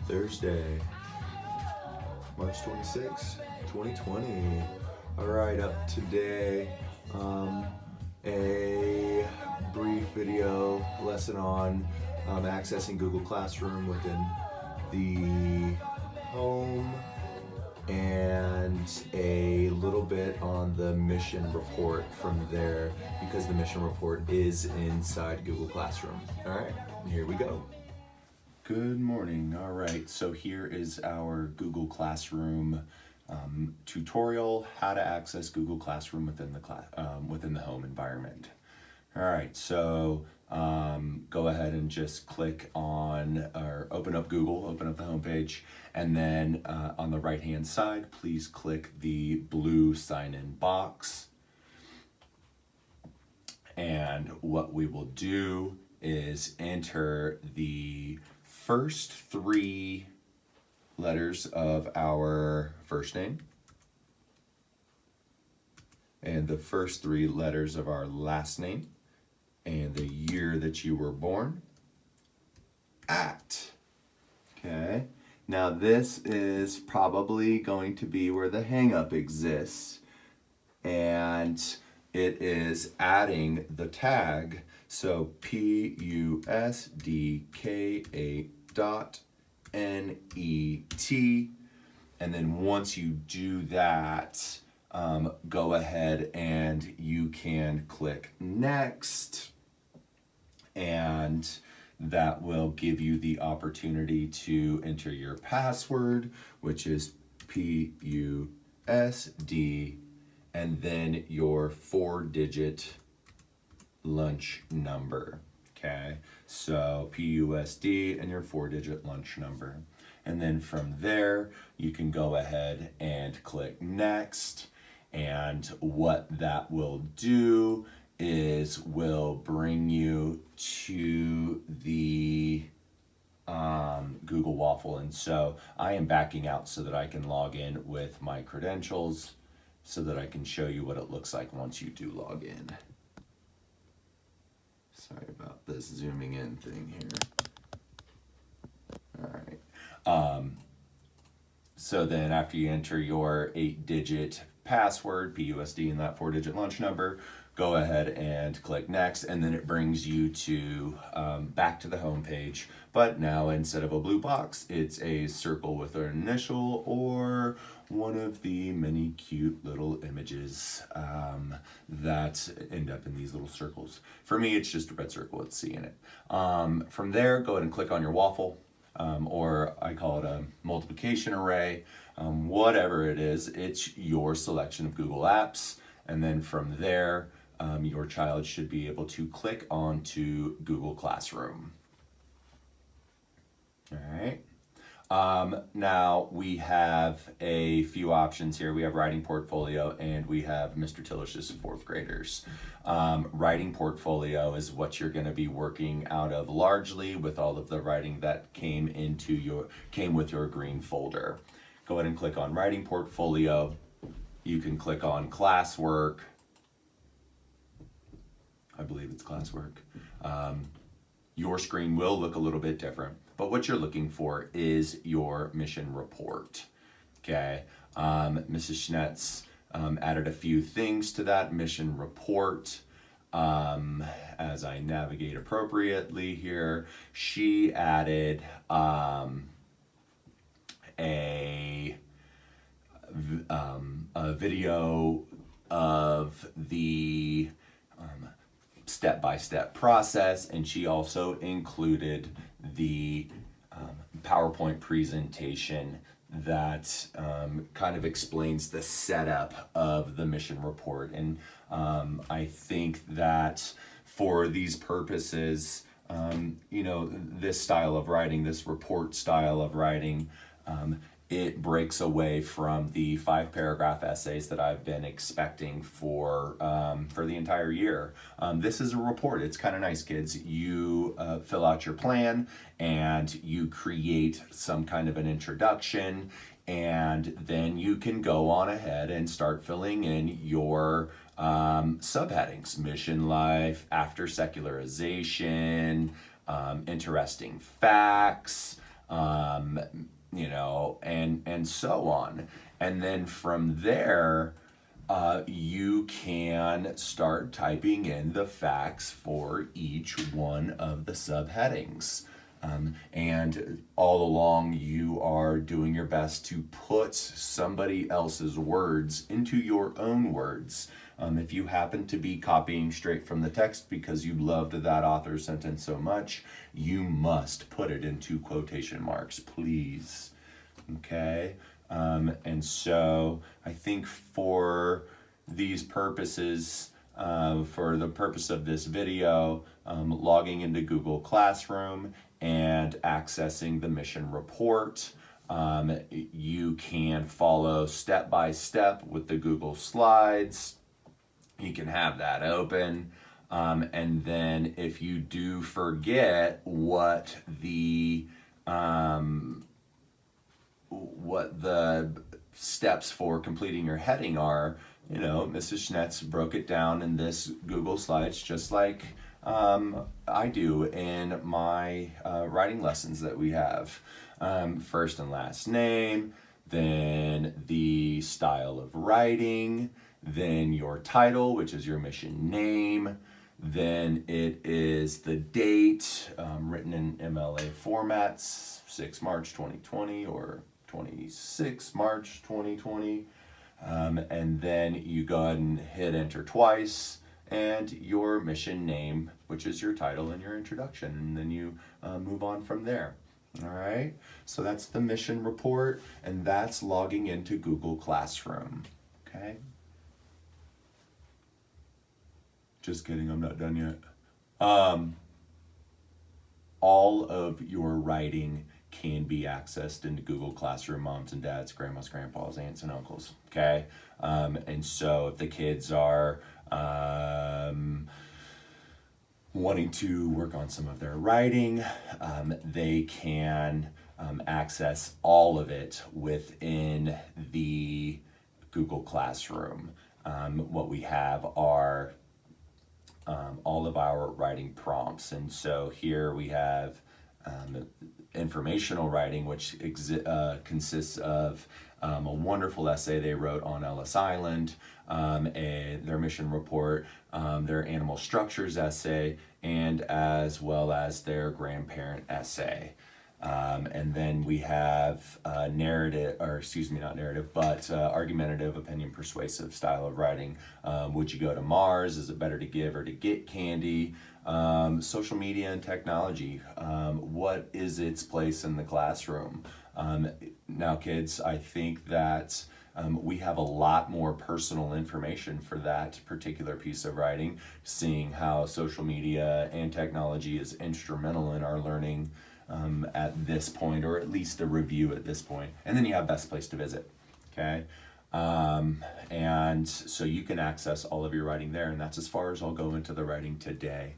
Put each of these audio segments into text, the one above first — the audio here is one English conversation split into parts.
Thursday, March 26, 2020. All right, up today, a brief video lesson on accessing Google Classroom within the home, and a little bit on the mission report from there, because the mission report is inside Google Classroom. All right, here we go. Good morning. All right, so here is our Google Classroom tutorial, how to access Google Classroom within the home environment. All right, so go ahead and just click on, or open up Google, open up the homepage, and then on the right-hand side, please click the blue sign-in box. And what we will do is enter the first three letters of our first name and the first three letters of our last name and the year that you were born at. Okay, now this is probably going to be where the hang-up exists, and it is adding the tag, so PUSDKA.NET, and then once you do that, go ahead and you can click next, and that will give you the opportunity to enter your password, which is PUSD, and then your 4-digit lunch number. Okay, so PUSD and your 4-digit lunch number. And then from there, you can go ahead and click next. And what that will do is will bring you to the Google Waffle. And so I am backing out so that I can log in with my credentials, so that I can show you what it looks like once you do log in. Sorry about this zooming in thing here. All right. So then after you enter your 8-digit password, PUSD, and that 4-digit lunch number, go ahead and click next, and then it brings you to back to the home page. But now instead of a blue box, it's a circle with an initial or one of the many cute little images that end up in these little circles. For me, it's just a red circle with C in it. From there, go ahead and click on your waffle, or I call it a multiplication array. Whatever it is, it's your selection of Google Apps. And then from there, your child should be able to click onto Google Classroom. All right. Now we have a few options here. We have Writing Portfolio, and we have Mr. Tillish's 4th graders. Writing Portfolio is what you're going to be working out of largely, with all of the writing that came with your green folder. Go ahead and click on Writing Portfolio. You can click on Classwork. I believe it's Classwork. Your screen will look a little bit different, but what you're looking for is your mission report. Okay, Mrs. Schnetz added a few things to that mission report. As I navigate appropriately here, she added a video of the step-by-step process, and she also included the PowerPoint presentation that kind of explains the setup of the mission report. And I think that for these purposes, this style of writing, this report style of writing, it breaks away from the 5-paragraph essays that I've been expecting for the entire year. This is a report. It's kind of nice, kids. You fill out your plan and you create some kind of an introduction, and then you can go on ahead and start filling in your subheadings: mission life, after secularization, interesting facts, you know, and so on. And then from there, you can start typing in the facts for each one of the subheadings. And all along, you are doing your best to put somebody else's words into your own words. If you happen to be copying straight from the text because you loved that author's sentence so much, you must put it into quotation marks, please. Okay? And so I think for these purposes, for the purpose of this video, logging into Google Classroom and accessing the mission report, you can follow step by step with the Google Slides. You can have that open. And then if you do forget what the steps for completing your heading are, you know, Mrs. Schnetz broke it down in this Google Slides just like I do in my writing lessons that we have. First and last name, then the style of writing, then your title, which is your mission name, then it is the date, written in MLA formats, 6 March 2020 or 26 March 2020. And then you go ahead and hit enter twice, and your mission name, which is your title and your introduction, and then you move on from there. All right, so that's the mission report, and that's logging into Google Classroom. Okay. Just kidding, I'm not done yet. All of your writing can be accessed into Google Classroom, moms and dads, grandmas, grandpas, aunts and uncles, okay? And so if the kids are wanting to work on some of their writing, they can access all of it within the Google Classroom. What we have are all of our writing prompts. And so here we have informational writing, which consists of a wonderful essay they wrote on Ellis Island, their mission report, their animal structures essay, and as well as their grandparent essay. And then we have narrative, or excuse me, not narrative, but argumentative, opinion, persuasive style of writing. Would you go to Mars? Is it better to give or to get candy? Social media and technology. What is its place in the classroom? Now, kids, I think that we have a lot more personal information for that particular piece of writing, seeing how social media and technology is instrumental in our learning at this point, or at least a review at this point. And then you have best place to visit, okay? And so you can access all of your writing there, and that's as far as I'll go into the writing today,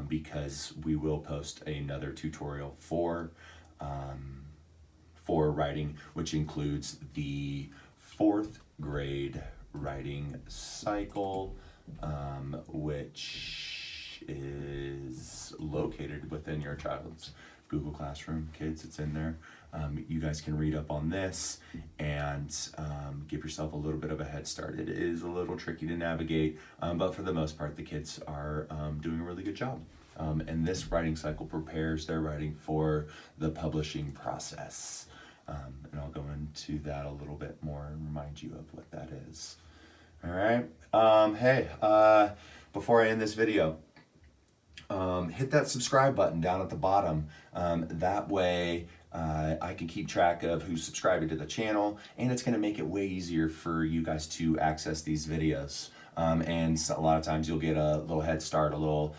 because we will post another tutorial for writing, which includes the 4th grade writing cycle, which is located within your child's Google Classroom. Kids, it's in there. You guys can read up on this and give yourself a little bit of a head start. It is a little tricky to navigate, but for the most part, the kids are doing a really good job. And this writing cycle prepares their writing for the publishing process. And I'll go into that a little bit more and remind you of what that is. All right. Hey, before I end this video, hit that subscribe button down at the bottom. That way I can keep track of who's subscribing to the channel, and it's going to make it way easier for you guys to access these videos. And so a lot of times you'll get a little head start, a little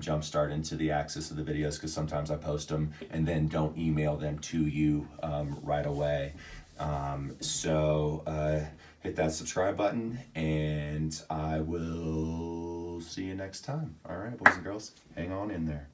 jump start into the access of the videos, because sometimes I post them and then don't email them to you right away. So hit that subscribe button, and I will see you next time. All right, boys and girls, hang on in there.